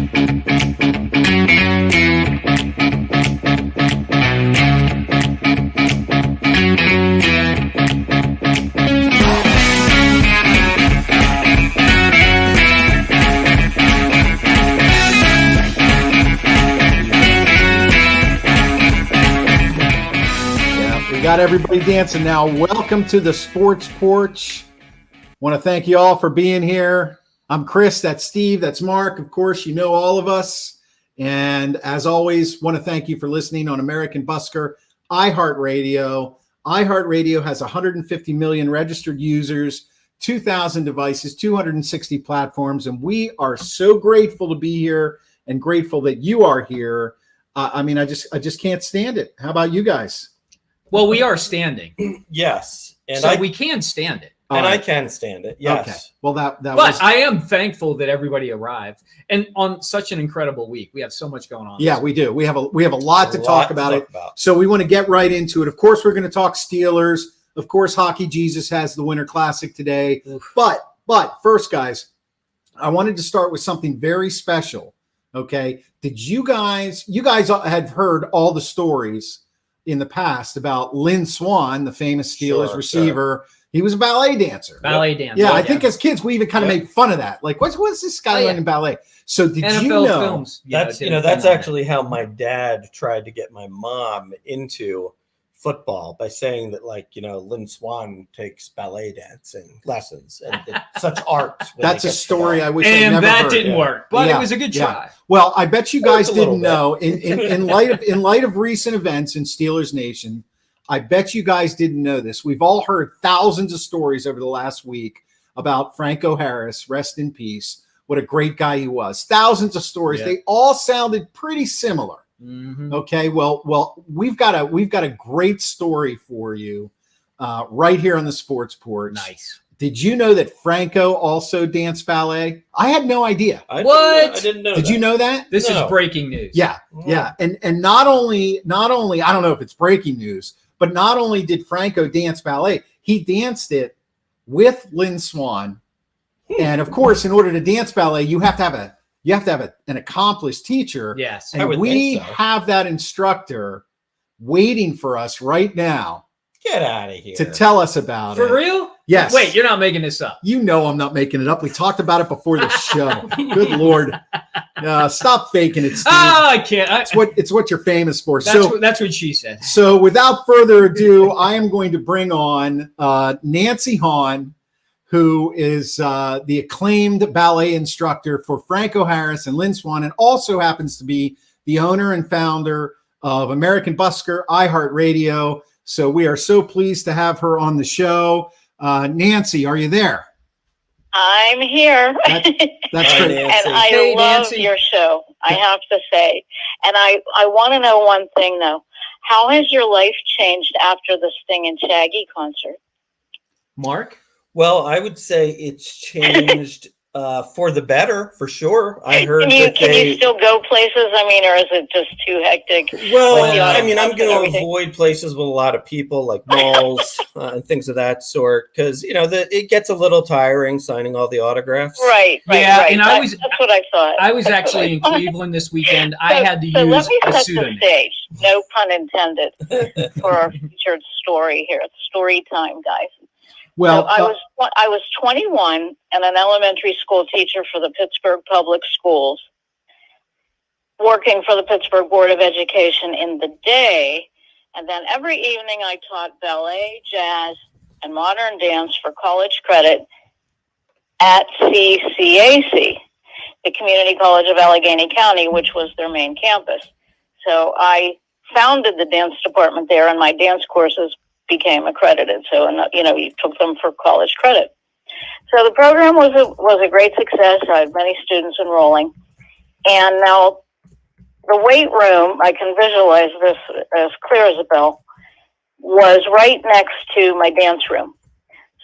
Got everybody dancing now. Welcome to the Sports Porch. Want to thank you all for being here. I'm Chris, that's Steve, that's Mark. Of course, you know all of us. And as always, want to thank you for listening on American Busker, iHeartRadio. iHeartRadio has 150 million registered users, 2,000 devices, 260 platforms, and we are so grateful to be here and grateful that you are here. I just can't stand it. How about you guys? Well, we are standing. Yes. And so we can stand it. And I can stand it. Yes. Okay. Well, that but was... I am thankful that everybody arrived. And on such an incredible week. We have so much going on. Yeah, we do. We have a lot to talk about. So we want to get right into it. Of course, we're going to talk Steelers. Of course, Hockey Jesus has the Winter Classic today. Oof. But first, guys, I wanted to start with something very special. Okay. Did you guys had heard all the stories in the past about Lynn Swann, the famous Steelers receiver. Sure. He was a ballet dancer. Dancer. Yeah, I think as kids we even kind of made fun of that. Like, what's this guy learning ballet? So did NFL you know? Films, that's actually how my dad tried to get my mom into football by saying that, Lynn Swann takes ballet dancing lessons and such art. That's a story I wish I never heard. And that didn't work, but it was a good try. Well, I bet you guys didn't know. In light of recent events in Steelers Nation, I bet you guys didn't know this. We've all heard thousands of stories over the last week about Franco Harris, rest in peace. What a great guy he was. Thousands of stories. Yeah. They all sounded pretty similar. Mm-hmm. Okay, well, we've got a great story for you right here on the Sports Porch. Nice. Did you know that Franco also danced ballet? I had no idea. I didn't know. Did you know that? This is breaking news. Yeah, yeah, and not only I don't know if it's breaking news, but not only did Franco dance ballet, he danced it with Lynn Swann, and of course, in order to dance ballet, you have to have an accomplished teacher. Yes. And we have that instructor waiting for us right now. Get out of here. To tell us about it. For real? Yes. Wait, you're not making this up. You know I'm not making it up. We talked about it before the show. Good Lord. Stop faking it, Steve. Oh, I can't. It's what you're famous for. That's what she said. So without further ado, I am going to bring on Nancy Hahn, who is the acclaimed ballet instructor for Franco Harris and Lynn Swann, and also happens to be the owner and founder of American Busker, iHeartRadio. So we are so pleased to have her on the show. Nancy, are you there? I'm here. That's great. And I love your show, I have to say. And I want to know one thing, though. How has your life changed after the Sting and Shaggy concert? Mark? Well, I would say it's changed for the better, for sure. I heard Can you still go places? I mean, or is it just too hectic? Well, I'm going to avoid places with a lot of people, like malls and things of that sort, because it gets a little tiring signing all the autographs. Right. Yeah, and that's what I thought. I was actually in Cleveland this weekend. I had to use let me a set pseudonym. the stage. No pun intended for our featured story here. It's story time, guys. Well, so I was 21 and an elementary school teacher for the Pittsburgh Public Schools, working for the Pittsburgh Board of Education in the day. And then every evening I taught ballet, jazz, and modern dance for college credit at CCAC, the Community College of Allegheny County, which was their main campus. So I founded the dance department there, and my dance courses became accredited. So, you took them for college credit. So the program was a great success. I had many students enrolling. And now the weight room, I can visualize this as clear as a bell, was right next to my dance room.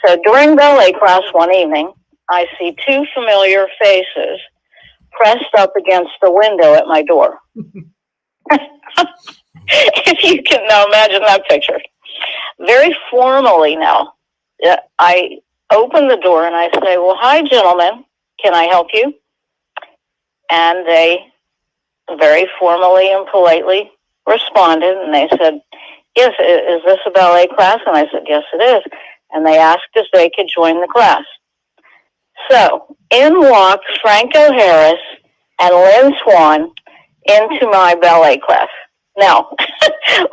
So during ballet class one evening, I see two familiar faces pressed up against the window at my door. If you can now imagine that picture. Very formally now, I open the door and I say, well, hi, gentlemen. Can I help you? And they very formally and politely responded, and they said, yes, is this a ballet class? And I said, yes, it is. And they asked if they could join the class. So in walked Franco Harris and Lynn Swan into my ballet class. Now,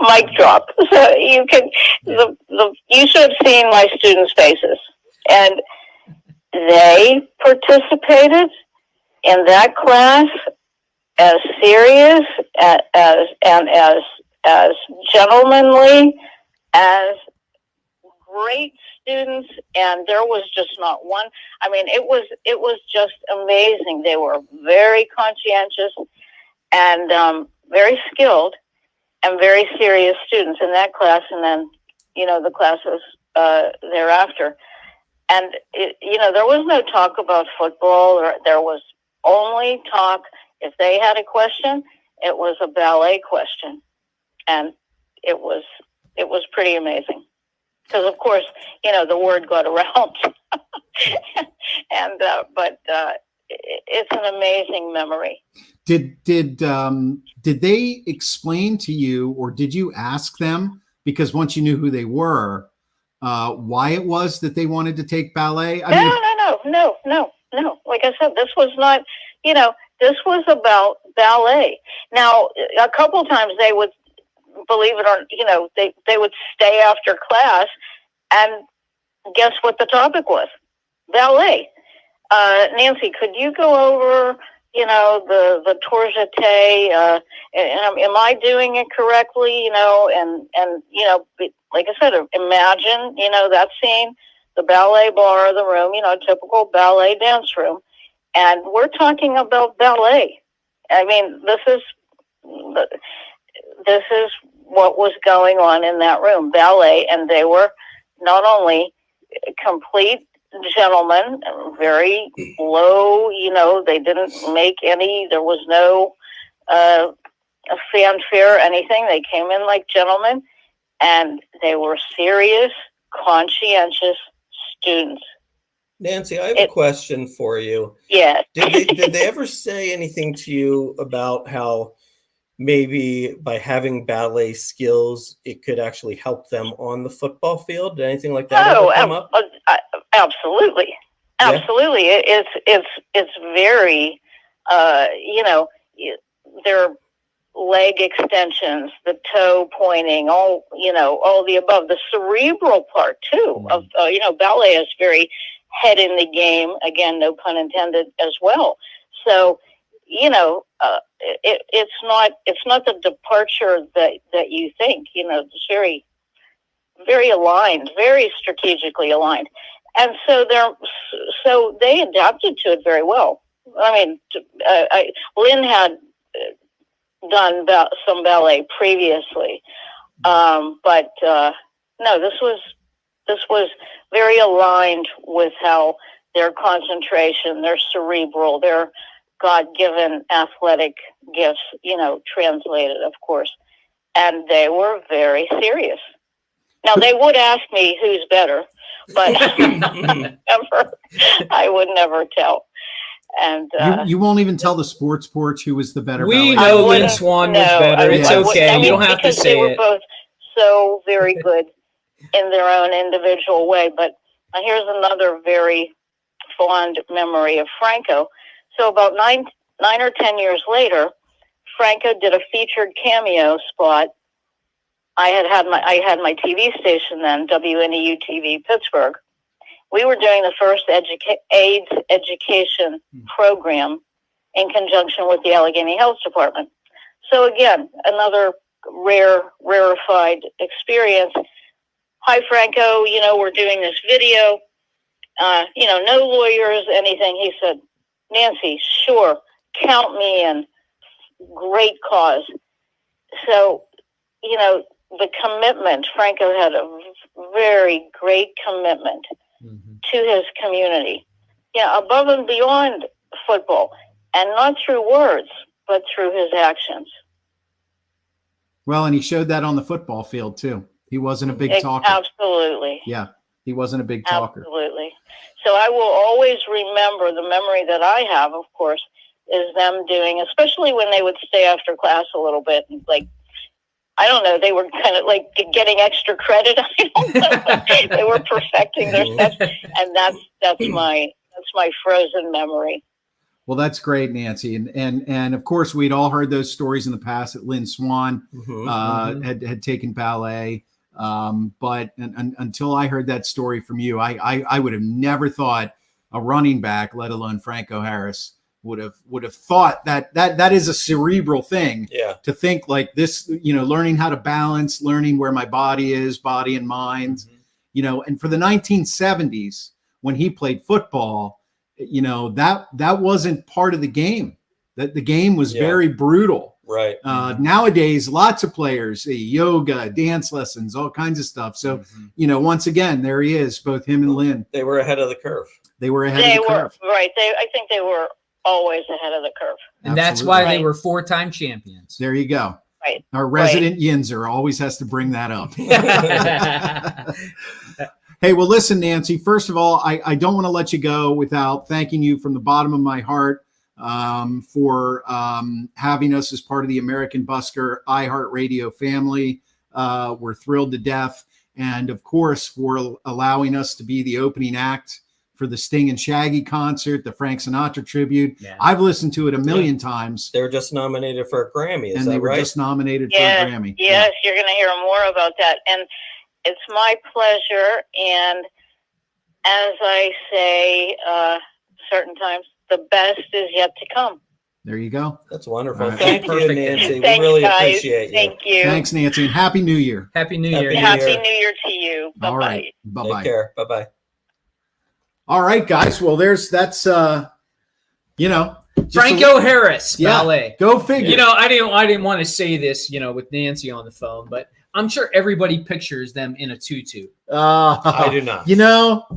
mic drop. So you should have seen my students' faces. And they participated in that class as serious and as gentlemanly, as great students, and there was just not one. I mean, it was just amazing. They were very conscientious and very skilled and very serious students in that class, and then the classes thereafter. And there was no talk about football, or there was only talk. If they had a question, it was a ballet question, and it was pretty amazing. Because of course, the word got around, and but it's an amazing memory. Did they explain to you, or did you ask them, because once you knew who they were, why it was that they wanted to take ballet? No. Like I said, this was not, this was about ballet. Now, a couple times they would, believe it or they would stay after class, and guess what the topic was? Ballet. Nancy, could you go over, the tourgette? Am I doing it correctly? And like I said, imagine, that scene, the ballet bar, the room, typical ballet dance room, and we're talking about ballet. I mean, this is what was going on in that room, ballet, and they were not only complete gentlemen, very low, they didn't make any, there was no fanfare or anything. They came in like gentlemen, and they were serious, conscientious students. Nancy, I have a question for you. Yes. Did they ever say anything to you about how maybe by having ballet skills, it could actually help them on the football field? Did anything like that ever come up? Absolutely. Absolutely. Yeah. It's very, their leg extensions, the toe pointing, all the above, the cerebral part too of, ballet is very head in the game, again, no pun intended, as well. So, it's not the departure that you think, it's very, very aligned, very strategically aligned. And so they adapted to it very well. I mean, Lynn had done some ballet previously, but no, this was very aligned with how their concentration, their cerebral, their God-given athletic gifts, translated, of course. And they were very serious. Now, they would ask me who's better, but I would never tell. And you won't even tell the sports porch who was the better. We know Lynn Swan was better. It's okay. You don't have to say it. They were both so very good in their own individual way. But here's another very fond memory of Franco. So about 9 or 10 years later, Franco did a featured cameo spot. I had my TV station then, WNEU TV Pittsburgh. We were doing the first AIDS education program in conjunction with the Allegheny Health Department. So again, another rarefied experience. Hi, Franco, we're doing this video. No lawyers, anything. He said, Nancy, sure, count me in. Great cause. So, the commitment, Franco had a very great commitment to his community, above and beyond football, and not through words, but through his actions. Well, and he showed that on the football field too. He wasn't a big talker. Absolutely. Yeah, he wasn't a big talker. Absolutely. So I will always remember the memory that I have, of course, is them doing, especially when they would stay after class a little bit, like, I don't know, they were kind of like getting extra credit. I don't know. They were perfecting their steps, and that's my frozen memory. Well, that's great, Nancy, and of course we'd all heard those stories in the past that Lynn Swan had taken ballet, but until I heard that story from you, I would have never thought a running back, let alone Franco Harris, would have thought that is a cerebral thing. Yeah. To think like this, learning how to balance, learning where my body is, body and mind, and for the 1970s when he played football, that wasn't part of the game. That the game was very brutal. Right. Nowadays, lots of players, yoga, dance lessons, all kinds of stuff. So, once again, there he is, both him and Lynn. They were ahead of the curve. They were ahead of the curve. Right. I think they were always ahead of the curve. And that's why they were 4-time champions. There you go. Right. Our resident Yinzer always has to bring that up. Hey, well, listen, Nancy, first of all, I don't want to let you go without thanking you from the bottom of my heart for having us as part of the American Busker iHeartRadio family. We're thrilled to death. And, of course, for allowing us to be the opening act for the Sting and Shaggy concert, the Frank Sinatra tribute. Yeah. I've listened to it a million times. They were just nominated for a Grammy, and they were just nominated for a Grammy. Yes, you're going to hear more about that. And it's my pleasure. And as I say certain times, the best is yet to come. There you go. That's wonderful. Right. Thank you, Nancy. Thanks, we really guys. appreciate you. Thank you. Thanks, Nancy, and Happy New Year. Happy New Year. Happy New Year to you. Bye-bye. All right. Bye-bye. Take care. Bye-bye. All right, guys. Well, that's Franco Harris ballet. Go figure. I didn't want to say this, with Nancy on the phone, but I'm sure everybody pictures them in a tutu. I do not.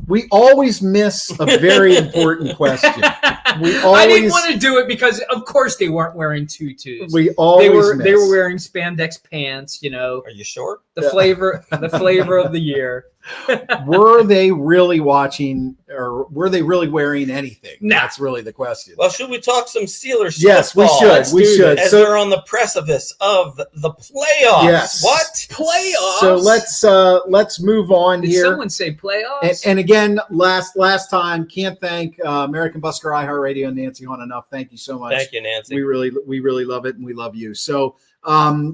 We always miss a very important question. I didn't want to do it because, of course, they weren't wearing tutus. We always they were wearing spandex pants. Are you sure? The flavor of the year. Were they really watching, or were they really wearing anything? No. That's really the question. Well, should we talk some Steelers? Yes, we should. We should. As they're on the precipice of the playoffs. Yes. What? Playoffs? So let's move on Did here. someone say playoffs? And again, last time, can't thank American Busker iHeartRadio and Nancy Hahn enough. Thank you so much. Thank you, Nancy. We really love it, and we love you. So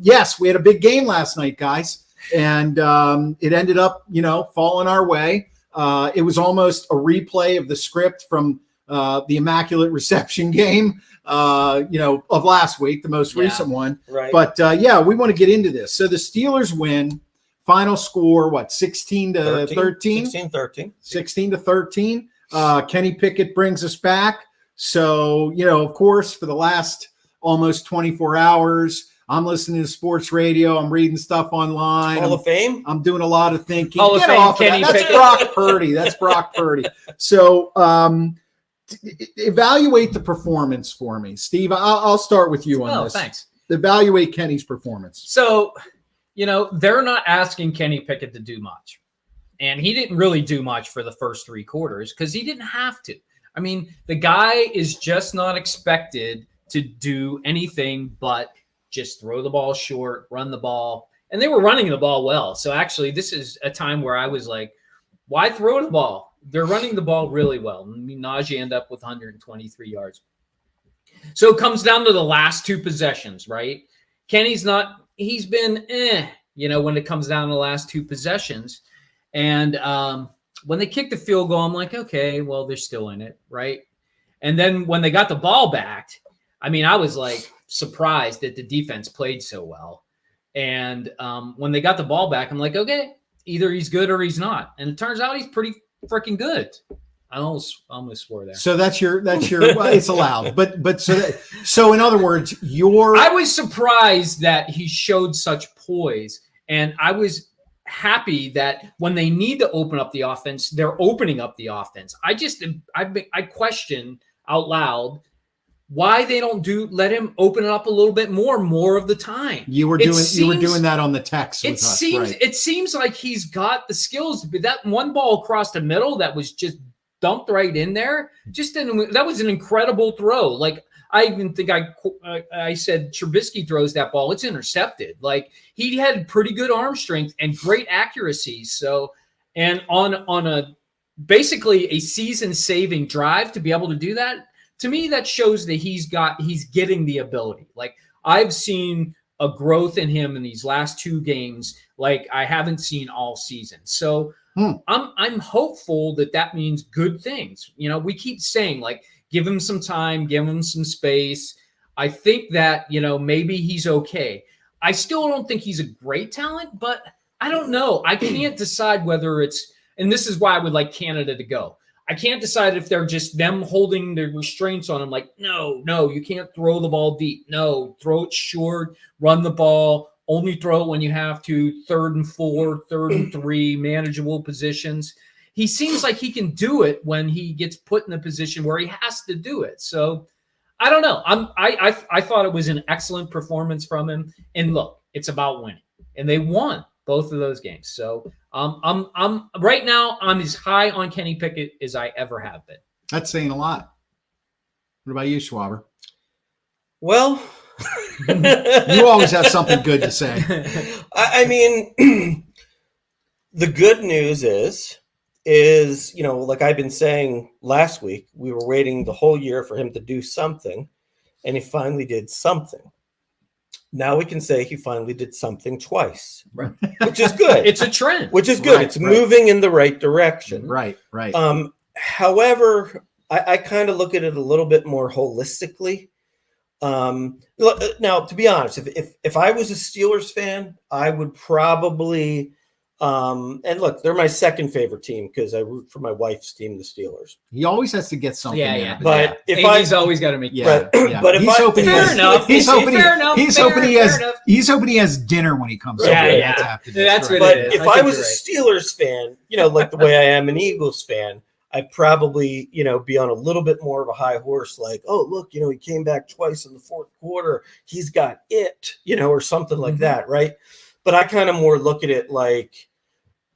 yes, we had a big game last night, guys. And it ended up, falling our way. It was almost a replay of the script from the Immaculate Reception game, of last week, the most recent one. Right. But we want to get into this. So the Steelers win. Final score, 16-13? 16-13. 16-13. Kenny Pickett brings us back. So, of course, for the last almost 24 hours, I'm listening to sports radio. I'm reading stuff online. Hall of Fame? I'm doing a lot of thinking. Hall of Get Fame, off of Kenny that. That's Pickett. Brock Purdy. That's Brock Purdy. So evaluate the performance for me. Steve, I'll start with you on this. Thanks. Evaluate Kenny's performance. So, they're not asking Kenny Pickett to do much. And he didn't really do much for the first 3 quarters because he didn't have to. I mean, the guy is just not expected to do anything but just throw the ball short, run the ball. And they were running the ball well. So actually, this is a time where I was like, why throw the ball? They're running the ball really well. Najee ended up with 123 yards. So it comes down to the last 2 possessions, right? Kenny's he's been when it comes down to the last 2 possessions. And when they kicked the field goal, I'm like, okay, well, they're still in it, right? And then when they got the ball back, I mean, I was like surprised that the defense played so well. And when they got the ball back, I'm like, okay, either he's good or he's not. And it turns out he's pretty freaking good. I almost swore there. So that's your well, it's allowed. But so in other words, I was surprised that he showed such poise, and I was happy that when they need to open up the offense, they're opening up the offense. I question out loud why they don't let him open it up a little bit more of the time. You were doing that on the text with us, right? It seems like he's got the skills. But that one ball across the middle that was just dumped right in there, that was an incredible throw. Like, I even think I said Trubisky throws that ball, it's intercepted. Like, he had pretty good arm strength and great accuracy. So, and on a basically a season-saving drive to be able to do that, to me, that shows that he's getting the ability. Like, I've seen a growth in him in these last 2 games like I haven't seen all season. So I'm hopeful that means good things. You know, we keep saying, like, give him some time, give him some space. I think that, you know, maybe he's okay. I still don't think he's a great talent, but I don't know. I can't decide whether it's, and this is why I would like Canada to go. I can't decide if they're just them holding the restraints on him. Like, no, you can't throw the ball deep. No, throw it short, run the ball, only throw it when you have to, 3rd and 4, 3rd and 3, manageable positions. He seems like he can do it when he gets put in a position where he has to do it. So I don't know. I thought it was an excellent performance from him. And look, it's about winning. And they won both of those games. So I'm right now, I'm as high on Kenny Pickett as I ever have been. That's saying a lot. What about you, Schwaber? Well, you always have something good to say. I mean, the good news is, you know, like I've been saying last week, we were waiting the whole year for him to do something, and he finally did something. Now we can say he finally did something twice, right? Which is good. It's a trend. Which is good. Right, it's moving in the right direction. Right. However, I kind of look at it a little bit more holistically. Now, to be honest, if I was a Steelers fan, I would probably and look, they're my second favorite team because I root for my wife's team, the Steelers. He always has to get something. Yeah. But if he's always got to make but if he's hoping fair enough. He's hoping Fair he's hoping he has dinner when he comes. Yeah, over. yeah. That's what But it is. if I was a Steelers fan, you know, like the way I am an Eagles fan, I'd probably, you know, be on a little bit more of a high horse, like, oh, look, you know, he came back twice in the 4th quarter. He's got it, you know, or something like that, right? But I kind of more look at it like,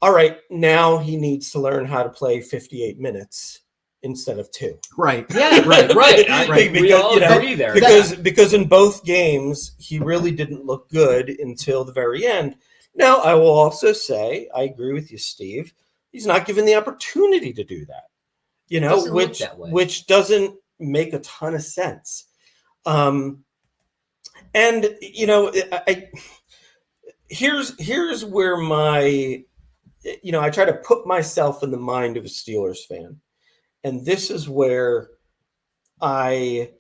all right, now he needs to learn how to play 58 minutes instead of 2. Right. Yeah, right. Because, we all you know, agree there. Because in both games, he really didn't look good until the very end. Now, I will also say, I agree with you, Steve. He's not given the opportunity to do that, you know, which doesn't make a ton of sense. And, you know, here's where my, you know, I try to put myself in the mind of a Steelers fan. And this is where I,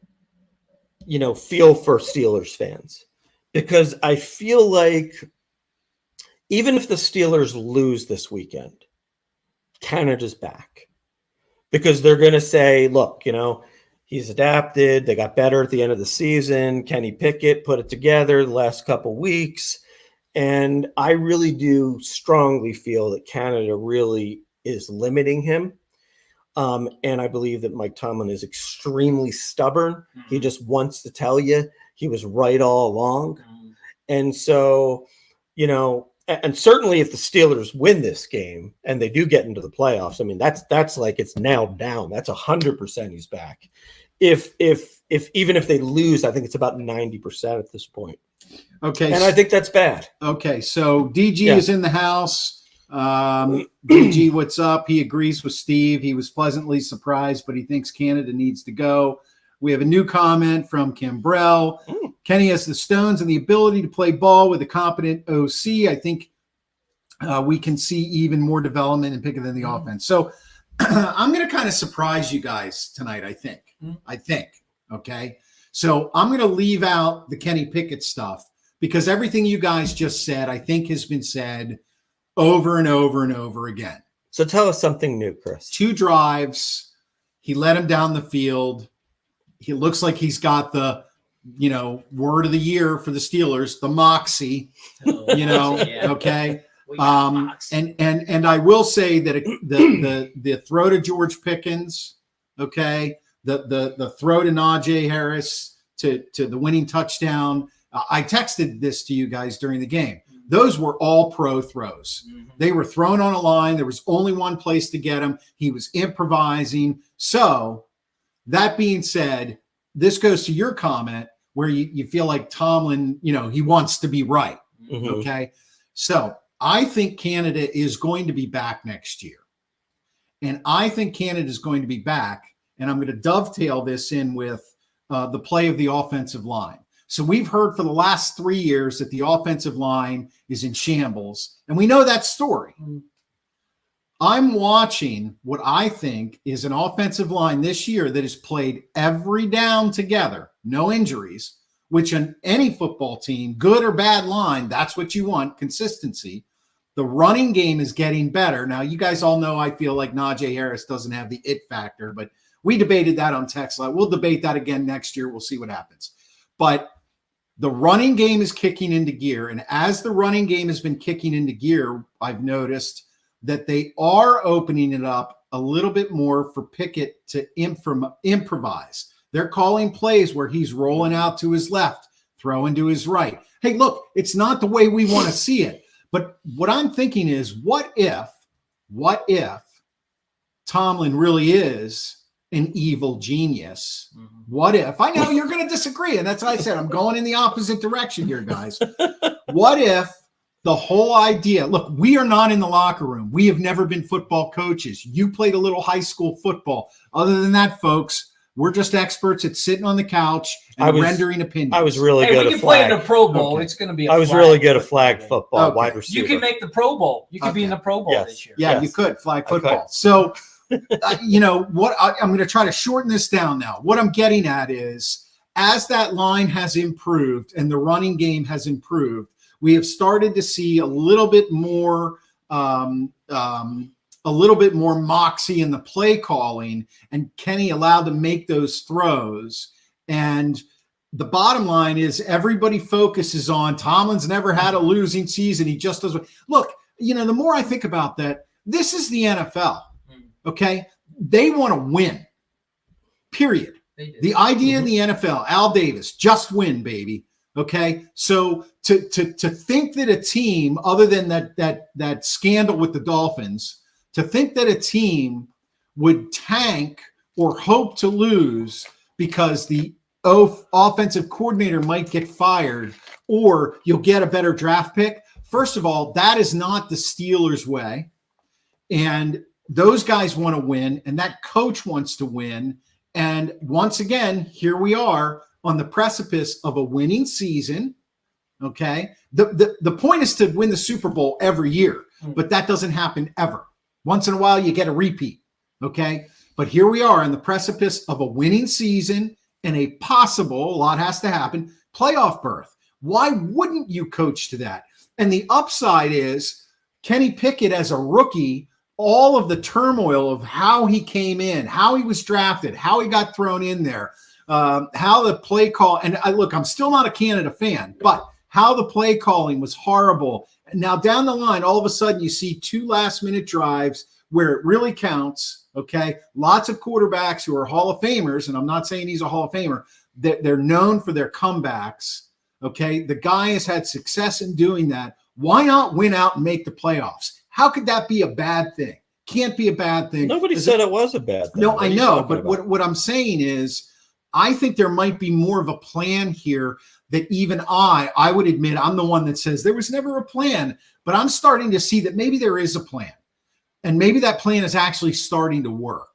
you know, feel for Steelers fans, because I feel like even if the Steelers lose this weekend, Canada's back, because they're going to say, look, you know, he's adapted. They got better at the end of the season. Kenny Pickett put it together the last couple weeks. And I really do strongly feel that Canada really is limiting him. And I believe that Mike Tomlin is extremely stubborn. He just wants to tell you he was right all along. And so, you know, and certainly if the Steelers win this game and they do get into the playoffs, I mean, that's like, it's nailed down. That's 100% he's back. If even if they lose, I think it's about 90% at this point. Okay. And I think that's bad. Okay. So DG is in the house. DG, what's up? He agrees with Steve. He was pleasantly surprised, but he thinks Canada needs to go. We have a new comment from Kimbrell. Kenny has the stones and the ability to play ball with a competent OC. I think we can see even more development in Pickett than the offense. So I'm going to kind of surprise you guys tonight, I think. Okay. So I'm going to leave out the Kenny Pickett stuff because everything you guys just said, I think, has been said over and over and over again. So tell us something new, Chris. 2 drives. He led him down the field. He looks like he's got the, you know, word of the year for the Steelers, the moxie, you know, okay. And I will say that the throw to George Pickens, okay, the throw to Najee Harris to the winning touchdown. I texted this to you guys during the game. Those were all pro throws. They were thrown on a line. There was only one place to get them. He was improvising. So that being said, this goes to your comment where you feel like Tomlin, he wants to be right. Mhm. Okay. So I think Canada is going to be back next year. And I think Canada is going to be back. And I'm going to dovetail this in with the play of the offensive line. So we've heard for the last 3 years that the offensive line is in shambles. And we know that story. I'm watching what I think is an offensive line this year that has played every down together, no injuries, which in any football team, good or bad line, that's what you want, consistency. The running game is getting better. Now, you guys all know I feel like Najee Harris doesn't have the it factor, but we debated that on text line. We'll debate that again next year. We'll see what happens. But the running game is kicking into gear. And as the running game has been kicking into gear, I've noticed that they are opening it up a little bit more for Pickett to improvise. They're calling plays where he's rolling out to his left, throwing to his right. Hey, look, it's not the way we want to see it. But what I'm thinking is, what if Tomlin really is an evil genius? Mm-hmm. What if, I know you're going to disagree, and that's what I said, I'm going in the opposite direction here, guys. What if the whole idea, look, we are not in the locker room. We have never been football coaches. You played a little high school football. Other than that, folks, we're just experts at sitting on the couch and rendering opinions. I was really Hey, good we at can play flag. in the Pro Bowl. Okay. It's going to be. I was really good at flag football, Okay. wide receiver. You can make the Pro Bowl. You could be in the Pro Bowl Yes. this year. Yeah, Yes. you could flag I could. football. So, what I'm going to try to shorten this down now. What I'm getting at is, as that line has improved and the running game has improved, we have started to see a little bit more moxie in the play calling, and Kenny allowed to make those throws. And the bottom line is everybody focuses on Tomlin's never had a losing season. He just doesn't. Look, the more I think about that, this is the NFL. Okay. They want to win, period. The idea in the NFL, Al Davis, just win, baby. Okay. So to think that a team, other than that scandal with the Dolphins, to think that a team would tank or hope to lose because the offensive coordinator might get fired or you'll get a better draft pick. First of all, that is not the Steelers' way. And those guys want to win, and that coach wants to win. And once again, here we are on the precipice of a winning season. Okay. The point is to win the Super Bowl every year, but that doesn't happen ever. Once in a while, you get a repeat. Okay. But here we are on the precipice of a winning season and a possible, a lot has to happen, playoff berth. Why wouldn't you coach to that? And the upside is Kenny Pickett as a rookie, all of the turmoil of how he came in, how he was drafted, how he got thrown in there, how the play call, and I'm still not a Canada fan, but how the play calling was horrible. And now down the line, all of a sudden you see 2 last-minute drives where it really counts, okay? Lots of quarterbacks who are Hall of Famers, and I'm not saying he's a Hall of Famer, they're known for their comebacks, okay? The guy has had success in doing that. Why not win out and make the playoffs? How could that be a bad thing? Can't be a bad thing. Nobody said it was a bad thing. No, What I are you know, talking but about? what I'm saying is I think there might be more of a plan here that even I would admit I'm the one that says there was never a plan, but I'm starting to see that maybe there is a plan. And maybe that plan is actually starting to work.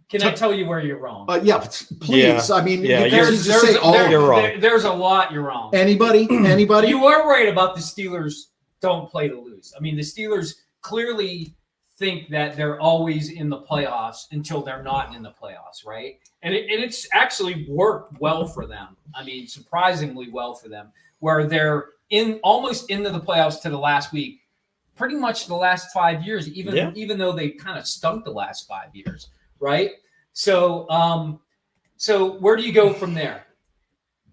Can I tell you where you're wrong? Yeah, please. Yeah. I mean, Yeah, you can't just say all of you're it. wrong. There's a lot you're wrong. Anybody? You are right about the Steelers don't play to lose. I mean, the Steelers clearly think that they're always in the playoffs until they're not in the playoffs, right? And it's actually worked well for them. I mean, surprisingly well for them, where they're almost into the playoffs to the last week, pretty much the last 5 years, even though they kind of stunk the last 5 years, right? So where do you go from there?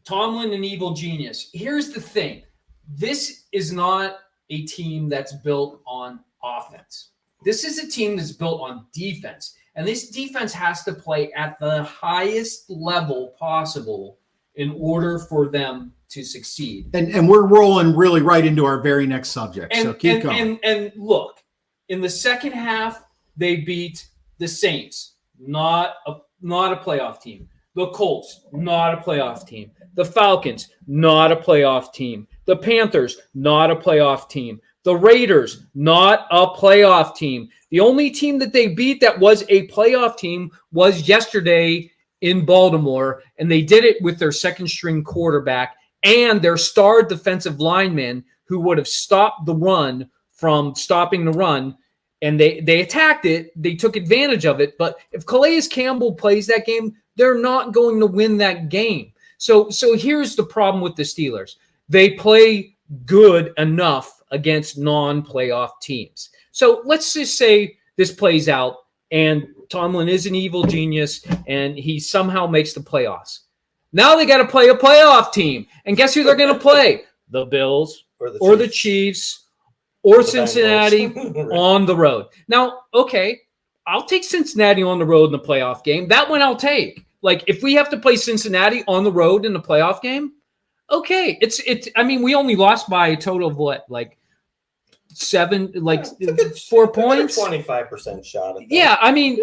Tomlin, an evil genius. Here's the thing. This is not a team that's built on offense. This is a team that's built on defense. And this defense has to play at the highest level possible in order for them to succeed. And we're rolling really right into our very next subject. So keep going. And look, in the second half, they beat the Saints. Not not a playoff team. The Colts, not a playoff team. The Falcons, not a playoff team. The Panthers, not a playoff team. The Raiders, not a playoff team. The only team that they beat that was a playoff team was yesterday in Baltimore, and they did it with their second-string quarterback and their star defensive lineman who would have stopped the run from stopping the run, and they attacked it. They took advantage of it. But if Calais Campbell plays that game, they're not going to win that game. So here's the problem with the Steelers. They play good enough against non-playoff teams. So let's just say this plays out and Tomlin is an evil genius and he somehow makes the playoffs. Now they got to play a playoff team. And guess who they're going to play? The Bills or the Chiefs or Cincinnati on the road. Now, okay, I'll take Cincinnati on the road in the playoff game. That one I'll take. Like, if we have to play Cincinnati on the road in the playoff game, okay. I mean, we only lost by a total of what? Like 4 points? 25% shot at that. Yeah, I mean,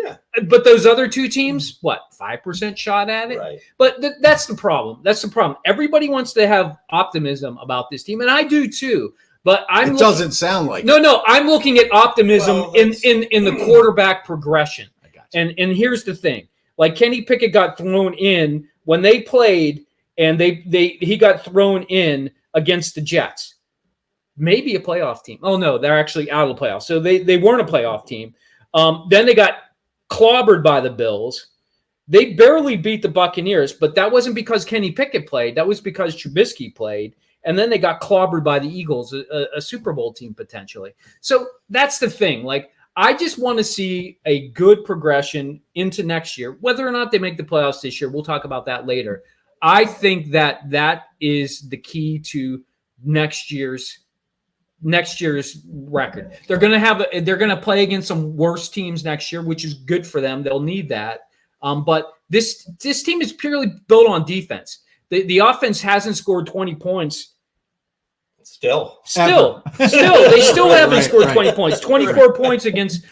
but those other two teams, what, 5% shot at it? Right. But that's the problem. That's the problem. Everybody wants to have optimism about this team, and I do too. But it doesn't sound like no. I'm looking at optimism in the quarterback progression. I got you. And here's the thing: like Kenny Pickett got thrown in when they played, and he got thrown in against the Jets. Maybe a playoff team. Oh no, they're actually out of the playoffs. So they weren't a playoff team. Then they got clobbered by the Bills. They barely beat the Buccaneers, but that wasn't because Kenny Pickett played. That was because Trubisky played. And then they got clobbered by the Eagles, a Super Bowl team potentially. So that's the thing. Like, I just want to see a good progression into next year. Whether or not they make the playoffs this year, we'll talk about that later. I think that is the key to next year's record. They're going to play against some worse teams next year, which is good for them. They'll need that. But this team is purely built on defense. The offense hasn't scored 20 points. Still, they still haven't scored 20 points. 24 points against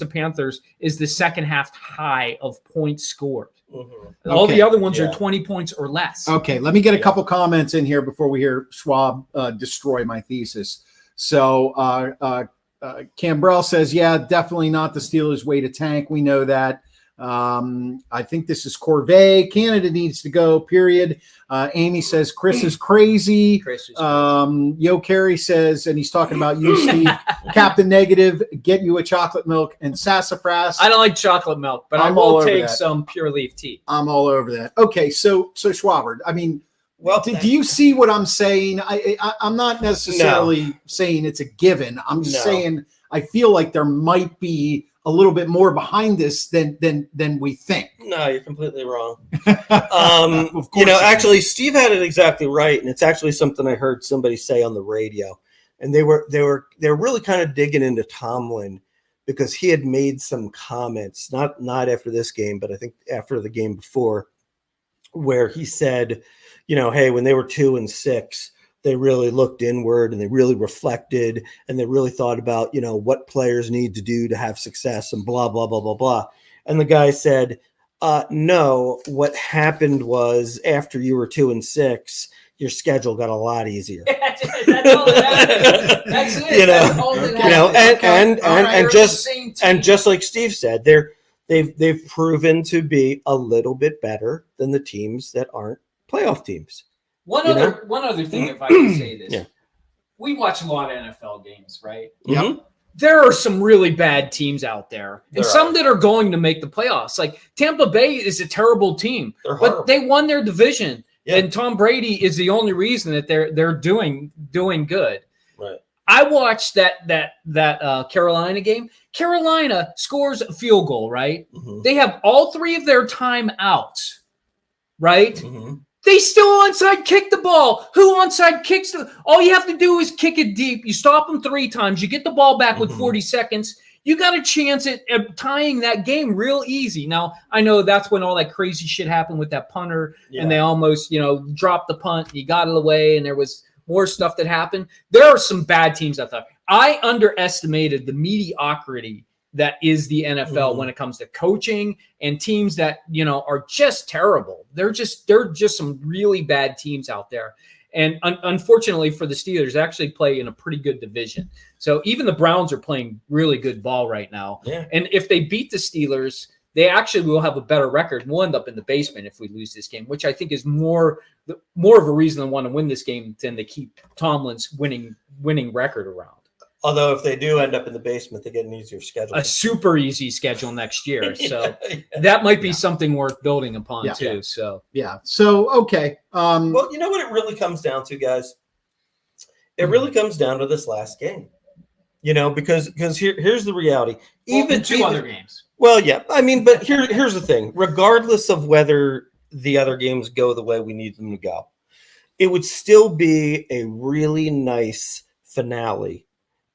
the Panthers is the second half high of points scored. Mm-hmm. All the other ones are 20 points or less. Okay, let me get a couple comments in here before we hear Schwab destroy my thesis. So Cambrell says, yeah, definitely not the Steelers' way to tank. We know that. I think this is Corvée. Canada needs to go, period. Amy says Chris is crazy. Yo Carey says, and he's talking about you, Steve. Captain Negative, get you a chocolate milk and sassafras. I don't like chocolate milk, but I will take some pure leaf tea. I'm all over that. Okay, so Schwabert, I mean, well, do you see what I'm saying? I'm not necessarily saying it's a given. I'm just saying I feel like there might be a little bit more behind this than we think. No, you're completely wrong. Actually, Steve had it exactly right, and it's actually something I heard somebody say on the radio, and they were really kind of digging into Tomlin because he had made some comments, not after this game, but I think after the game before, where he said, hey, when they were 2-6. They really looked inward and they really reflected and they really thought about, what players need to do to have success and blah, blah, blah, blah, blah. And the guy said, no, what happened was after you were 2-6, your schedule got a lot easier. That's all that happened. That's it. And just like Steve said, they've proven to be a little bit better than the teams that aren't playoff teams. One other thing, if I can say this. We watch a lot of NFL games, right? Yep. There are some really bad teams out there, and some that are going to make the playoffs. Like Tampa Bay is a terrible team, but they won their division, and Tom Brady is the only reason that they're doing good. Right. I watched that Carolina game. Carolina scores a field goal, right? Mm-hmm. They have all three of their timeouts, right? Mm-hmm. They still onside kick the ball. Who onside kicks all you have to do is kick it deep. You stop them 3 times. You get the ball back with 40 seconds. You got a chance at tying that game real easy. Now, I know that's when all that crazy shit happened with that punter, and they almost, dropped the punt. And he got it away, and there was more stuff that happened. There are some bad teams out there. I underestimated the mediocrity that is the NFL when it comes to coaching and teams that, are just terrible. They're just some really bad teams out there. And unfortunately for the Steelers, they actually play in a pretty good division. So even the Browns are playing really good ball right now. Yeah. And if they beat the Steelers, they actually will have a better record. We'll end up in the basement if we lose this game, which I think is more of a reason to want to win this game than to keep Tomlin's winning record around. Although if they do end up in the basement, they get an easier schedule. A super easy schedule next year. So that might be something worth building upon too. So So, okay. Well, you know what it really comes down to, guys? It really comes down to this last game. Because here's the reality. Even two other games. Well, yeah. I mean, but here's the thing. Regardless of whether the other games go the way we need them to go, it would still be a really nice finale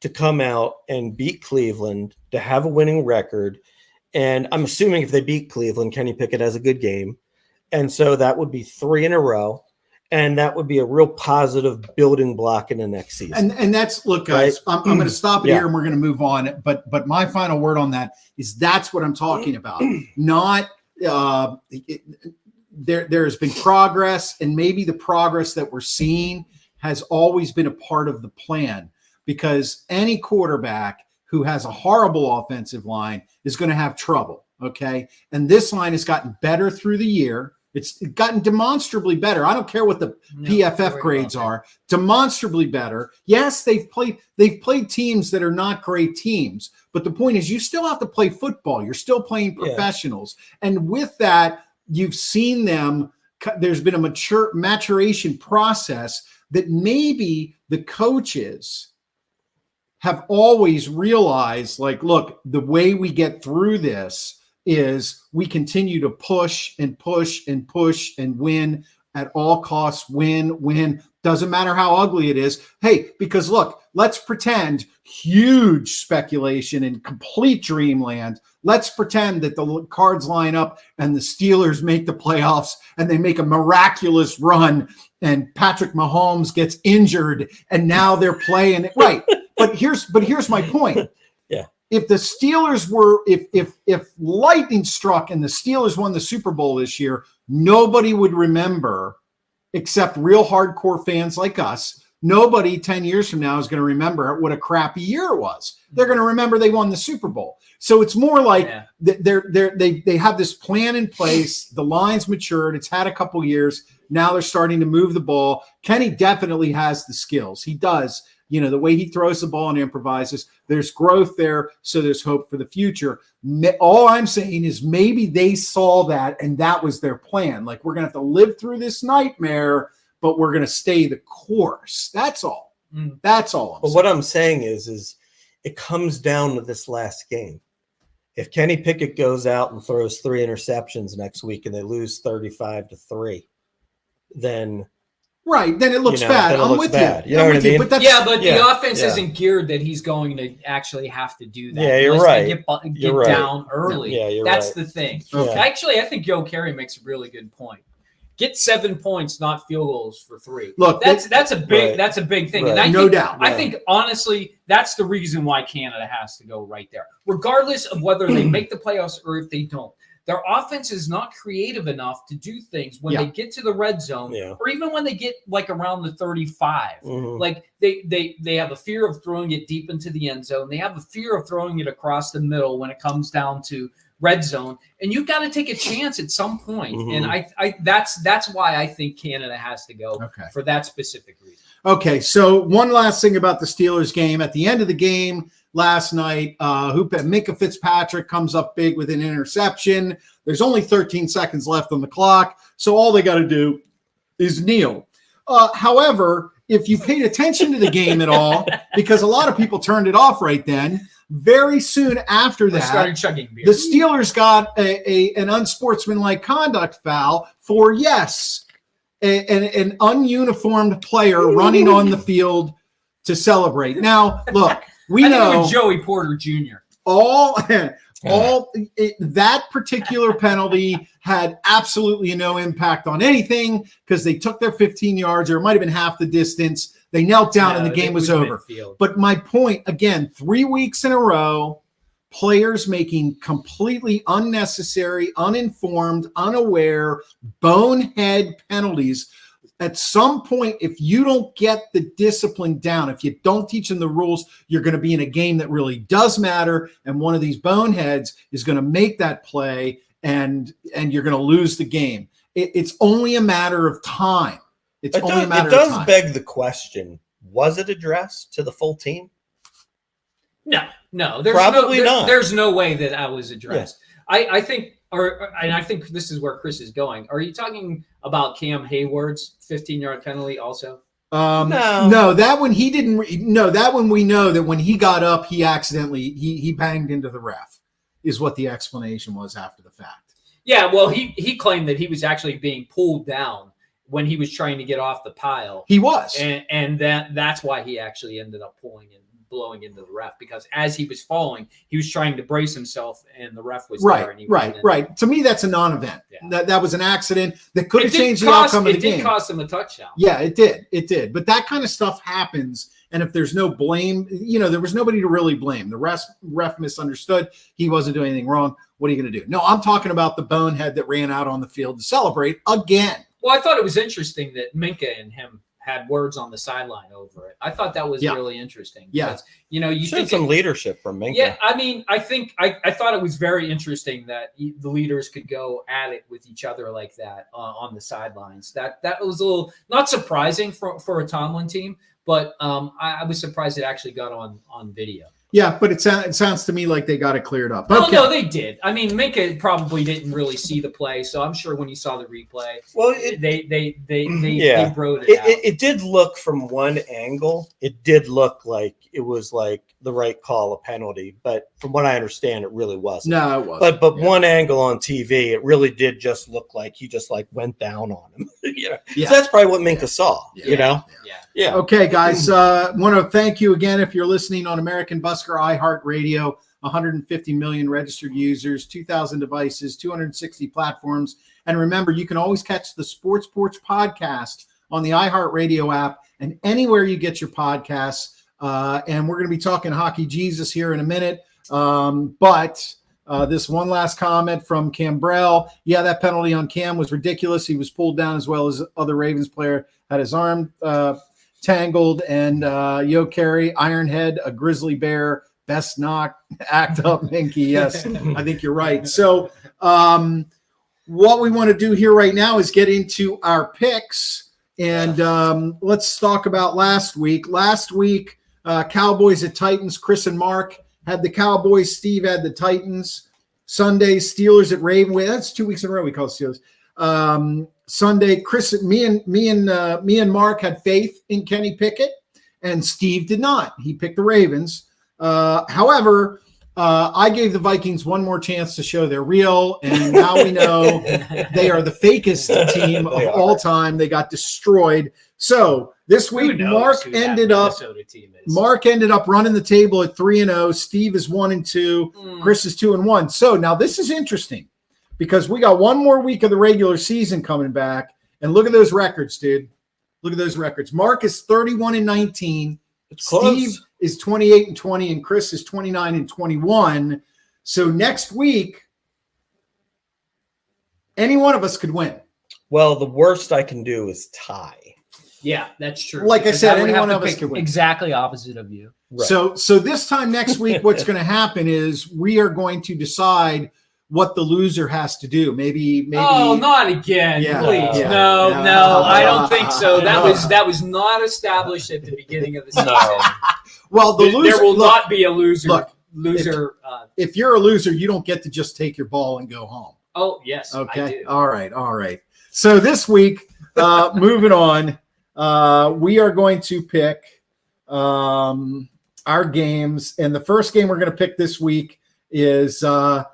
to come out and beat Cleveland, to have a winning record. And I'm assuming if they beat Cleveland, Kenny Pickett has a good game. And so that would be 3 in a row. And that would be a real positive building block in the next season. And that's, look, guys, right? I'm going to stop it here and we're going to move on. But my final word on that is that's what I'm talking about. Not there has been progress, and maybe the progress that we're seeing has always been a part of the plan, because any quarterback who has a horrible offensive line is going to have trouble. Okay. And this line has gotten better through the year. It's gotten demonstrably better. I don't care what the PFF grades are. Demonstrably better. Yes, they've played teams that are not great teams, but the point is you still have to play football. You're still playing professionals. And with that, you've seen them. There's been a maturation process that maybe the coaches have always realized, like, look, the way we get through this is we continue to push and push and push and win at all costs. Win. Doesn't matter how ugly it is. Hey, because look, let's pretend, huge speculation in complete dreamland. Let's pretend that the cards line up and the Steelers make the playoffs and they make a miraculous run and Patrick Mahomes gets injured and now they're playing it right. But here's my point. Yeah. If the Steelers were, if lightning struck and the Steelers won the Super Bowl this year, nobody would remember, except real hardcore fans like us. Nobody 10 years from now is going to remember what a crappy year it was. They're going to remember they won the Super Bowl. So it's more like they have this plan in place. The line's matured. It's had a couple years. Now they're starting to move the ball. Kenny definitely has the skills. He does. The way he throws the ball and improvises, there's growth there, so there's hope for the future. All I'm saying is maybe they saw that, and that was their plan. Like, we're going to have to live through this nightmare, but we're going to stay the course. That's all. That's all I'm saying. What I'm saying is it comes down to this last game. If Kenny Pickett goes out and throws 3 interceptions next week and they lose 35-3, then... Right, then it looks bad. I'm with you. You know what I mean? But the offense isn't geared that he's going to actually have to do that. Yeah, you're right. Get down early. Yeah, you're That's right. the thing. Okay. Actually, I think Joe Carey makes a really good point. Get 7 points, not field goals for 3. Look, that's a big thing. Right. And No doubt. I think honestly, that's the reason why Canada has to go right there, regardless of whether they make the playoffs or if they don't. Their offense is not creative enough to do things when they get to the red zone, or even when they get like around the 35. Like they have a fear of throwing it deep into the end zone. They have a fear of throwing it across the middle when it comes down to red zone. And you've got to take a chance at some point. And I that's why I think Canada has to go for that specific reason. Okay, so one last thing about the Steelers game. At the end of the game last night, Minka Fitzpatrick comes up big with an interception. There's only 13 seconds left on the clock, so all they got to do is kneel. However, if you paid attention to the game at all, because a lot of people turned it off right then, very soon after that, started chugging beer. The Steelers got an unsportsmanlike conduct foul for, an ununiformed player running on the field to celebrate. Now, look, we know it was Joey Porter Jr. That particular penalty had absolutely no impact on anything because they took their 15 yards, or it might have been half the distance. They knelt down and the game was over. Midfield. But my point, again, 3 weeks in a row, players making completely unnecessary, uninformed, unaware, bonehead penalties. At some point, if you don't get the discipline down, if you don't teach them the rules, you're going to be in a game that really does matter. And one of these boneheads is going to make that play, and you're going to lose the game. It's only a matter of time. It does beg the question: was it addressed to the full team? No. There's Probably not. There's no way that I was addressed. Yeah. I think this is where Chris is going. Are you talking about Cam Hayward's 15-yard penalty also? No, that one he didn't. No, that one we know that when he got up, he accidentally he banged into the ref, is what the explanation was after the fact. Yeah, well, he claimed that he was actually being pulled down when he was trying to get off the pile. He was, and that's why he actually ended up pulling and blowing into the ref, because as he was falling, he was trying to brace himself, and the ref was there. And he right. To me, that's a non-event. Yeah. That was an accident that could have changed the outcome of the game. It did cost him a touchdown. Yeah, it did. But that kind of stuff happens, and if there's no blame, there was nobody to really blame. The ref misunderstood. He wasn't doing anything wrong. What are you going to do? No, I'm talking about the bonehead that ran out on the field to celebrate again. Well, I thought it was interesting that Minka and him had words on the sideline over it. I thought that was really interesting. Yeah. You think some leadership from Minka. Yeah. I mean, I thought it was very interesting that the leaders could go at it with each other like that on the sidelines. That was a little not surprising for a Tomlin team, but I was surprised it actually got on video. Yeah, but it sounds to me like they got it cleared up. Okay. No, they did. I mean, Minka probably didn't really see the play, so I'm sure when he saw the replay, they wrote it out. It did look from one angle. It did look like it was like the right call, a penalty, but from what I understand, it really wasn't. No, it wasn't. But one angle on TV, it really did just look like he just like went down on him. So that's probably what Minka saw. Yeah. Okay, guys. Want to thank you again if you're listening on American Busker iHeartRadio. 150 million registered users, 2,000 devices, 260 platforms. And remember, you can always catch the Sports Porch podcast on the iHeartRadio app and anywhere you get your podcasts. And we're going to be talking Hockey Jesus here in a minute. But this one last comment from Cambrell. Yeah, that penalty on Cam was ridiculous. He was pulled down as well as other Ravens player had his arm tangled. And Yo Carey, Ironhead, a grizzly bear, best knock, act up, Minky. Yes, I think you're right. So what we want to do here right now is get into our picks. And let's talk about last week. Last week, Cowboys at Titans. Chris and Mark had the Cowboys. Steve had the Titans. Sunday, Steelers at Ravens. That's 2 weeks in a row we call it Steelers. Sunday, Chris, me and Mark had faith in Kenny Pickett, and Steve did not. He picked the Ravens. However, I gave the Vikings one more chance to show they're real, and now we know they are the fakest team of all time. They got destroyed. So this week, Mark ended up running the table at 3-0. Steve is 1-2. Chris is 2-1. So now this is interesting because we got one more week of the regular season coming back, and look at those records, dude. Look at those records. Mark is 31-19. Steve is 28-20, and Chris is 29-21. So next week, any one of us could win. Well, the worst I can do is tie. Yeah, that's true. Like I said, any one of us could win. Exactly opposite of you. Right. So this time next week, what's going to happen is we are going to decide what the loser has to do. Maybe. Oh, not again, please. Yeah, no, I don't think so. That was not established at the beginning of the season. Well, there will not be a loser. Look, if you're a loser, you don't get to just take your ball and go home. Oh, yes. Okay. I do. All right. So this week, moving on, we are going to pick our games, and the first game we're going to pick this week is a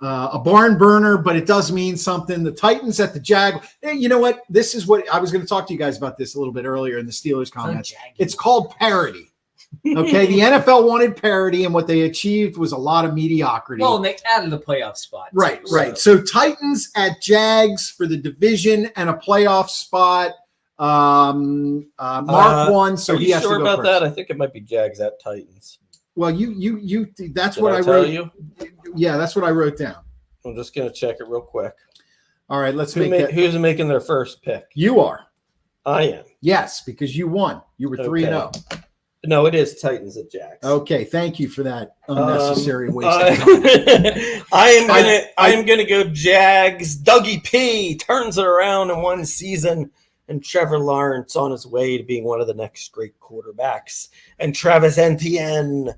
barn burner, but it does mean something. The Titans at the Jaguars. Hey, you know what? This is what I was going to talk to you guys about this a little bit earlier in the Steelers comments. It's called parity. Okay, the NFL wanted parity, and what they achieved was a lot of mediocrity. Well, and they added a playoff spot. Right. So Titans at Jags for the division and a playoff spot. Mark won, so he has to go about first. That? I think it might be Jags at Titans. Well, you. That's Did what I tell wrote. you? Yeah, that's what I wrote down. I'm just gonna check it real quick. All right, let's make that. Who's making their first pick? You are. I am. Yes, because you won. You were 3-0. No, it is Titans at Jags. Okay, thank you for that unnecessary waste of time. I am gonna go Jags. Dougie P turns it around in one season, and Trevor Lawrence on his way to being one of the next great quarterbacks. And Travis Etienne,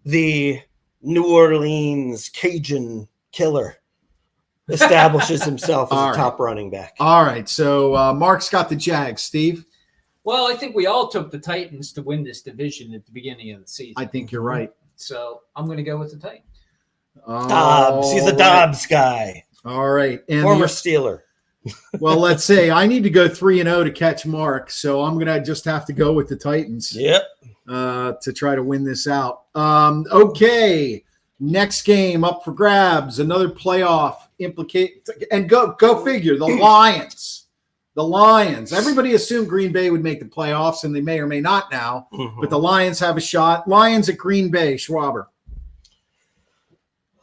the New Orleans Cajun killer, establishes himself as a top running back. All right, so Mark's got the Jags. Steve? Well, I think we all took the Titans to win this division at the beginning of the season. I think you're right. So I'm going to go with the Titans. Dobbs. He's a Dobbs guy. All right. And former Steeler. Well, let's say I need to go 3-0 to catch Mark, so I'm going to just have to go with the Titans. Yep. To try to win this out. Okay. Next game up for grabs. Another playoff implicate. And go figure. The Lions. The Lions. Everybody assumed Green Bay would make the playoffs, and they may or may not now. Mm-hmm. But the Lions have a shot. Lions at Green Bay. Schwaber.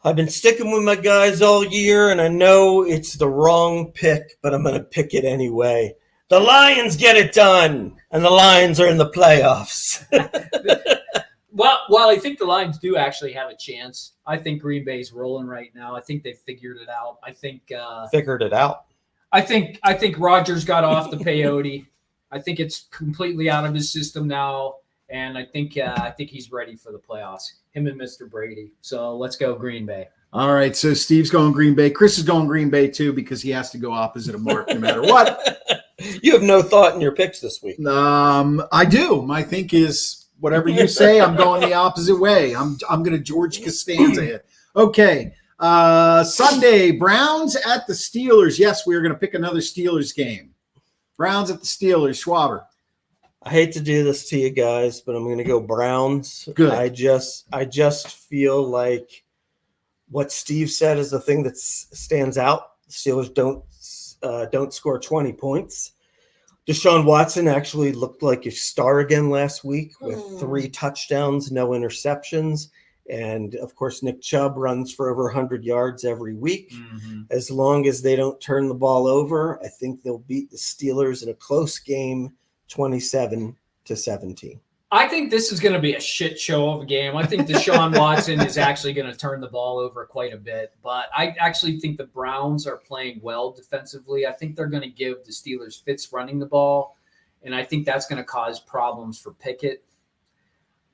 I've been sticking with my guys all year, and I know it's the wrong pick, but I'm going to pick it anyway. The Lions get it done, and the Lions are in the playoffs. Well, I think the Lions do actually have a chance. I think Green Bay's rolling right now. I think they figured it out. I think figured it out. I think Rodgers got off the peyote. I think it's completely out of his system now, and I think he's ready for the playoffs. Him and Mr. Brady. So let's go Green Bay. All right, so Steve's going Green Bay. Chris is going Green Bay too because he has to go opposite of Mark no matter what. You have no thought in your picks this week. I do. My think is whatever you say, I'm going the opposite way. I'm going to George Costanza it. Okay. Sunday, Browns at the Steelers. Yes, we are going to pick another Steelers game. Browns at the Steelers. Schwaber. I hate to do this to you guys, but I'm going to go Browns. Good. I just feel like what Steve said is the thing that stands out. The Steelers don't score 20 points. Deshaun Watson actually looked like a star again last week with 3 touchdowns, no interceptions. And, of course, Nick Chubb runs for over 100 yards every week. Mm-hmm. As long as they don't turn the ball over, I think they'll beat the Steelers in a close game, 27-17. I think this is going to be a shit show of a game. I think Deshaun Watson is actually going to turn the ball over quite a bit. But I actually think the Browns are playing well defensively. I think they're going to give the Steelers fits running the ball. And I think that's going to cause problems for Pickett.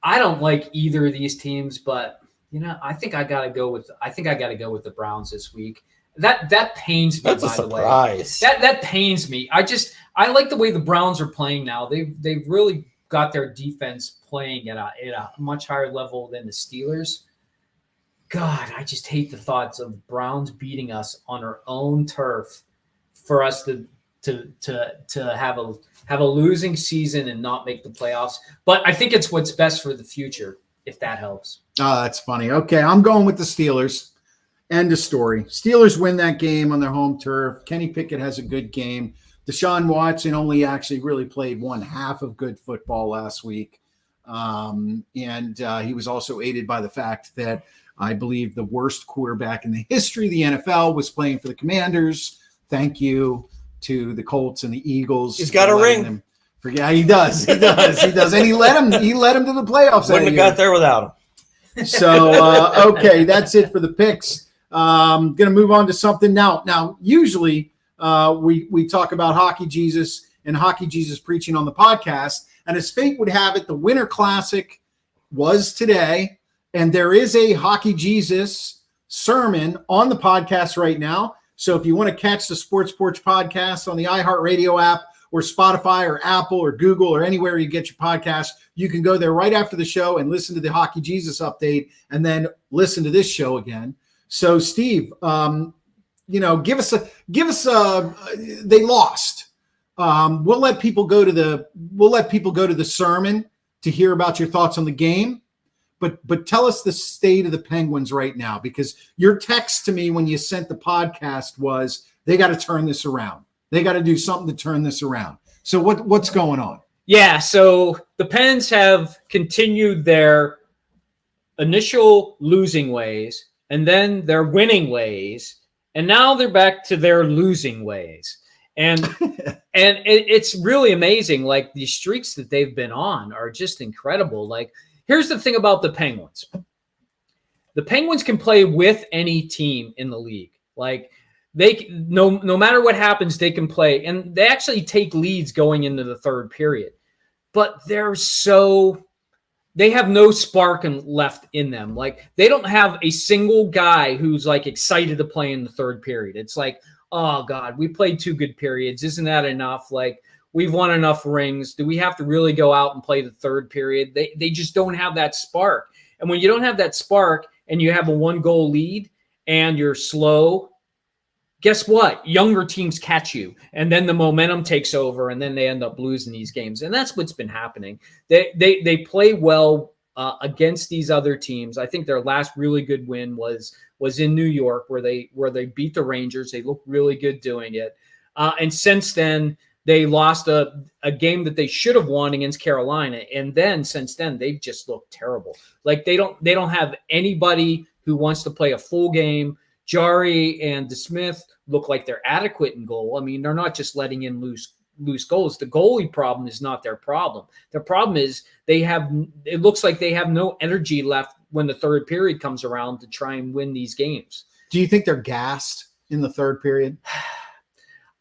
I don't like either of these teams, but I think I got to go with the Browns this week. That pains me. That's by a the way. surprise. That pains me. I like the way the Browns are playing now. They've really got their defense playing at a much higher level than the Steelers. God, I just hate the thoughts of Browns beating us on our own turf for us to have a losing season and not make the playoffs. But I think it's what's best for the future, if that helps. Oh, that's funny. Okay, I'm going with the Steelers. End of story. Steelers win that game on their home turf. Kenny Pickett has a good game. Deshaun Watson only actually really played one half of good football last week. And he was also aided by the fact that I believe the worst quarterback in the history of the NFL was playing for the Commanders. Thank you to the Colts and the Eagles. He's got a ring. Yeah, he does. He does. And he led him to the playoffs. Wouldn't have got there without him. So, okay, that's it for the picks. Going to move on to something now. Now, usually we talk about Hockey Jesus and Hockey Jesus preaching on the podcast, and as fate would have it, the Winter Classic was today, and there is a Hockey Jesus sermon on the podcast right now. So if you want to catch the Sports Porch podcast on the iHeartRadio app or Spotify or Apple or Google or anywhere you get your podcast, you can go there right after the show and listen to the Hockey Jesus update and then listen to this show again. So Steve, give us a. They lost. We'll let people go to the sermon to hear about your thoughts on the game. But tell us the state of the Penguins right now, because your text to me when you sent the podcast was they got to turn this around. They got to do something to turn this around. So what's going on? Yeah, so the Pens have continued their initial losing ways, and then their winning ways, and now they're back to their losing ways. And it's really amazing. Like, the streaks that they've been on are just incredible. Like, here's the thing about the Penguins. The Penguins can play with any team in the league. Like, they no matter what happens, they can play, and they actually take leads going into the third period. But they have no spark left in them. Like, they don't have a single guy who's like excited to play in the third period. It's like, oh God, we played 2 good periods. Isn't that enough? Like, we've won enough rings. Do we have to really go out and play the third period? They just don't have that spark. And when you don't have that spark and you have a 1-goal lead and you're slow, guess what? Younger teams catch you, and then the momentum takes over, and then they end up losing these games. And that's what's been happening. They play well against these other teams. I think their last really good win was in New York, where they beat the Rangers. They looked really good doing it. And since then, they lost a game that they should have won against Carolina. And then since then, they've just looked terrible. Like, they don't have anybody who wants to play a full game. Jari and DeSmith look like they're adequate in goal. I mean, they're not just letting in loose goals. The goalie problem is not their problem. Their problem is it looks like they have no energy left when the third period comes around to try and win these games. Do you think they're gassed in the third period?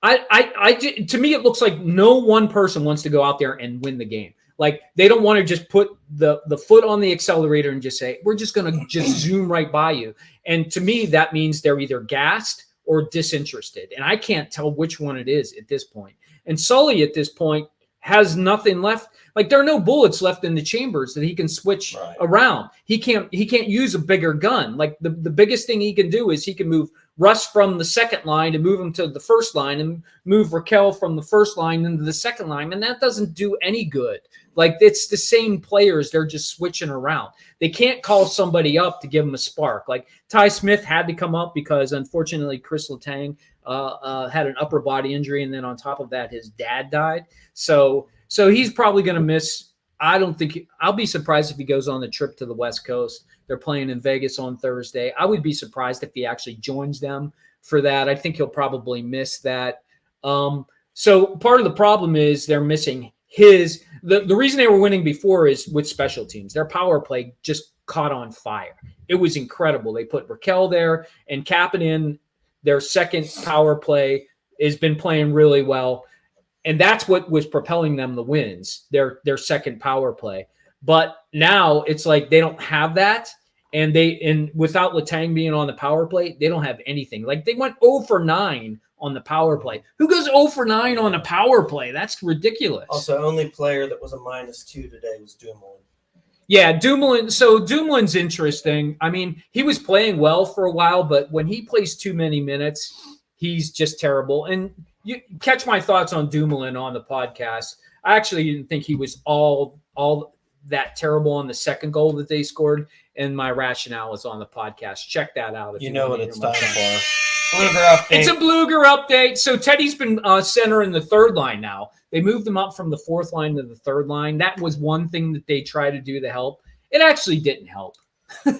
To me, it looks like no one person wants to go out there and win the game. Like, they don't want to just put the foot on the accelerator and just say, we're just going to just zoom right by you. And to me, that means they're either gassed or disinterested. And I can't tell which one it is at this point. And Sully at this point has nothing left. Like, there are no bullets left in the chambers that he can switch around. He can't use a bigger gun. Like, the biggest thing he can do is he can move Russ from the second line and move him to the first line, and move Raquel from the first line into the second line. And that doesn't do any good. Like, it's the same players. They're just switching around. They can't call somebody up to give them a spark. Like, Ty Smith had to come up because, unfortunately, Chris Letang had an upper body injury. And then on top of that, his dad died. So he's probably going to miss. I'll be surprised if he goes on the trip to the West Coast. They're playing in Vegas on Thursday. I would be surprised if he actually joins them for that. I think he'll probably miss that. So part of the problem is they're missing the reason they were winning before is with special teams. Their power play just caught on fire. It was incredible. They put Raquel there, and Kapanen, their second power play, has been playing really well. And that's what was propelling them the wins, their second power play. But now it's like they don't have that. And without Letang being on the power play, they don't have anything. Like, they went 0 for 9 on the power play. Who goes 0 for 9 on a power play? That's ridiculous. Also, only player that was a -2 today was Dumoulin. Yeah, Dumoulin. So Dumoulin's interesting. I mean, he was playing well for a while, but when he plays too many minutes, he's just terrible. And you catch my thoughts on Dumoulin on the podcast. I actually didn't think he was all that terrible on the second goal that they scored, and my rationale is on the podcast. Check that out. If you know what it's time for. Bluger update. It's a Bluger update. So Teddy's been center in the third line now. They moved him up from the fourth line to the third line. That was one thing that they tried to do to help. It actually didn't help.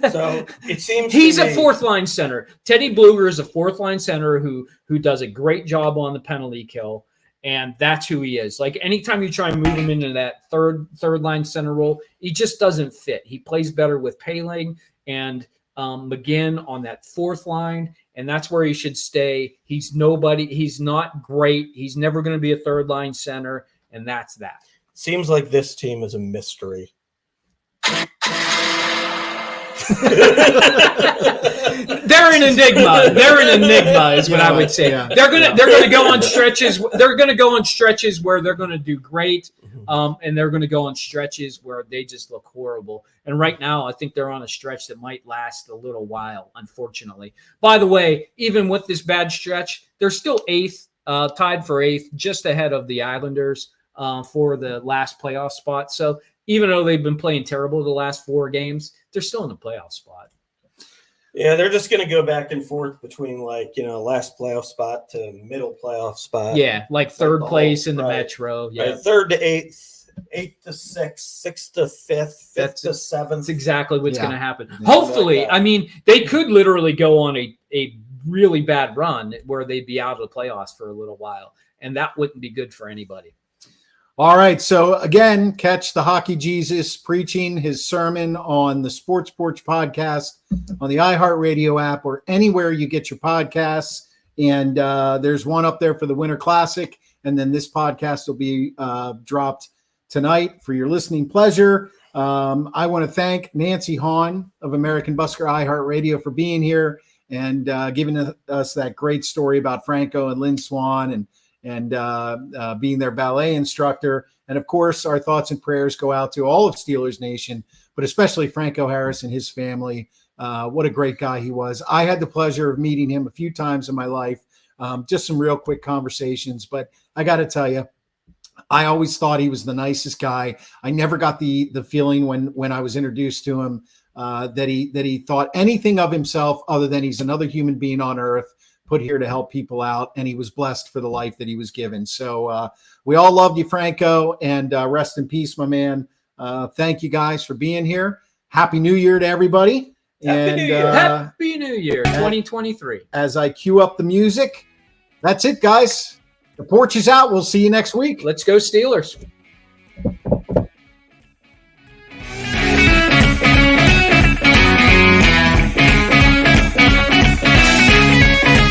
So it seems he's a fourth line center. Teddy Bluger is a fourth line center who does a great job on the penalty kill, and that's who he is. Like, anytime you try and move him into that third line center role, he just doesn't fit. He plays better with Paling and McGinn on that fourth line, and that's where he should stay. He's nobody. He's not great. He's never going to be a third line center, and that's that. Seems like this team is a mystery. They're an enigma. They're an enigma, is what I would say. Yeah. They're gonna go on stretches. They're gonna go on stretches where they're gonna do great, and they're gonna go on stretches where they just look horrible. And right now, I think they're on a stretch that might last a little while, unfortunately. By the way, even with this bad stretch, they're still eighth, tied for eighth, just ahead of the Islanders for the last playoff spot. So even though they've been playing terrible the last 4 games, they're still in the playoff spot. Yeah, they're just going to go back and forth between, last playoff spot to middle playoff spot. Yeah, like third place in the Metro. Yeah, right, 3rd to 8th, 8th to 6th, 6th to 5th, 5th to 7th. That's exactly what's Yeah. going to happen. Yeah. Hopefully, Like that. I mean, they could literally go on a really bad run where they'd be out of the playoffs for a little while, and that wouldn't be good for anybody. All right. So again, catch the Hockey Jesus preaching his sermon on the Sports Porch podcast on the iHeartRadio app or anywhere you get your podcasts. And there's one up there for the Winter Classic. And then this podcast will be dropped tonight for your listening pleasure. I want to thank Nancy Hahn of American Busker iHeartRadio for being here and giving us that great story about Franco and Lynn Swan and being their ballet instructor. And of course, our thoughts and prayers go out to all of Steelers Nation, but especially Franco Harris and his family. What a great guy he was. I had the pleasure of meeting him a few times in my life, just some real quick conversations. But I got to tell you, I always thought he was the nicest guy. I never got the feeling when I was introduced to him that he thought anything of himself other than he's another human being on earth, put here to help people out, and he was blessed for the life that he was given. So we all loved you, Franco, and rest in peace, my man. Thank you guys for being here. Happy New Year to everybody. Happy New Year. Happy New Year, 2023. As I cue up the music, that's it, guys. The porch is out. We'll see you next week. Let's go Steelers.